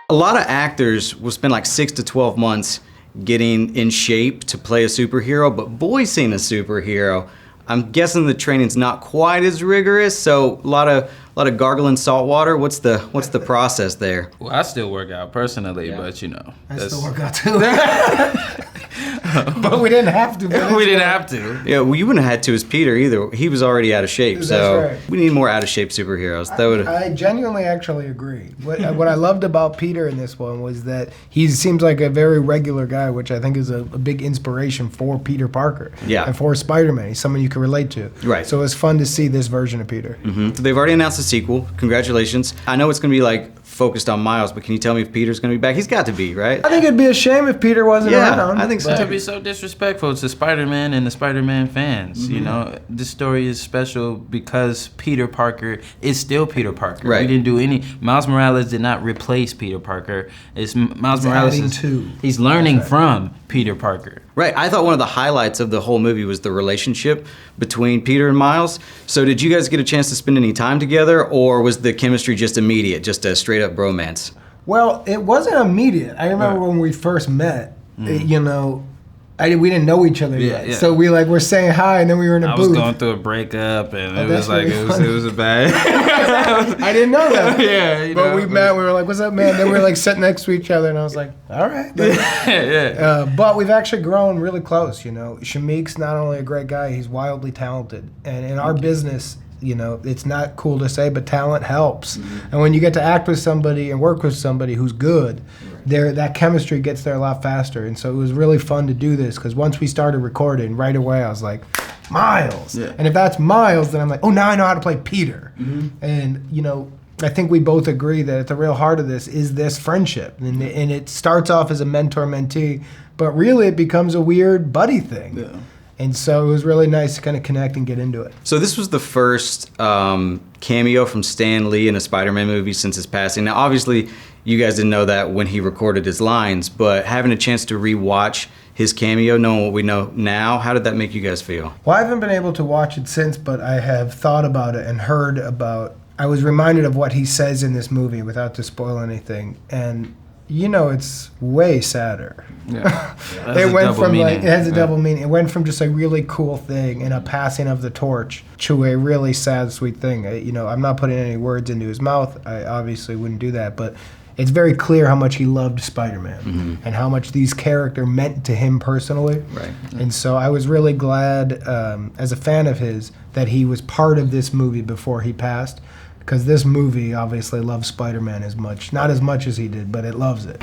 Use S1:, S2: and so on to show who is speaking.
S1: A lot of actors will spend like 6 to 12 months getting in shape to play a superhero, but voicing a superhero, I'm guessing the training's not quite as rigorous, so a lot of gargling salt water. What's the process there?
S2: Well, I still work out personally, but you know.
S3: I still work out too. But we didn't have to.
S2: We didn't have to.
S1: Yeah, well, you wouldn't have had to as Peter either. He was already out of shape, so
S3: right.
S1: We need more out of shape superheroes.
S3: I genuinely actually agree. What I loved about Peter in this one was that he seems like a very regular guy, which I think is a big inspiration for Peter Parker.
S1: Yeah.
S3: And for Spider-Man. He's someone you can relate to.
S1: Right.
S3: So it was fun to see this version of Peter.
S1: Mm-hmm. So they've already announced a sequel. Congratulations. I know it's going to be like focused on Miles, but can you tell me if Peter's going to be back? He's got to be, right?
S3: I think it'd be a shame if Peter wasn't around.
S1: I think so.
S2: But to be so disrespectful to Spider-Man and the Spider-Man fans, you know, this story is special because Peter Parker is still Peter Parker.
S1: Right.
S2: We didn't do any. Miles Morales did not replace Peter Parker. Miles Morales he's learning from Peter Parker.
S1: Right. I thought one of the highlights of the whole movie was the relationship between Peter and Miles. So did you guys get a chance to spend any time together, or was the chemistry just immediate, just a straight up bromance?
S3: Well, it wasn't immediate. I remember when we first met, you know, we didn't know each other yet. So we were saying hi, and then we were in a booth.
S2: I was going through a breakup, and it was like, it was a bad.
S3: I didn't know that.
S2: Yeah.
S3: But we met, we were like, what's up, man? Then we were like sitting next to each other, and I was like, all right. But we've actually grown really close, you know. Shameik's not only a great guy, he's wildly talented. And in our business, you know, it's not cool to say, but talent helps. And when you get to act with somebody and work with somebody who's good, that chemistry gets there a lot faster. And so it was really fun to do this, because once we started recording, right away I was like, Miles. And if that's Miles, then I'm like, oh, now I know how to play Peter. And, you know, I think we both agree that at the real heart of this is this friendship. And it starts off as a mentor-mentee, but really it becomes a weird buddy thing. And so it was really nice to kind of connect and get into it.
S1: So this was the first cameo from Stan Lee in a Spider-Man movie since his passing. Now, obviously, you guys didn't know that when he recorded his lines, but having a chance to rewatch his cameo, knowing what we know now, how did that make you guys feel?
S3: Well, I haven't been able to watch it since, but I have thought about it and heard about. I was reminded of what he says in this movie without to spoil anything, and you know, it's way sadder. It went from it has a double meaning. It went from just a really cool thing and a passing of the torch to a really sad, sweet thing. You know, I'm not putting any words into his mouth. I obviously wouldn't do that, but it's very clear how much he loved Spider-Man and how much these characters meant to him personally. Right. And so I was really glad, as a fan of his, that he was part of this movie before he passed. Because this movie obviously loves Spider-Man as much. Not as much as he did, but it loves it.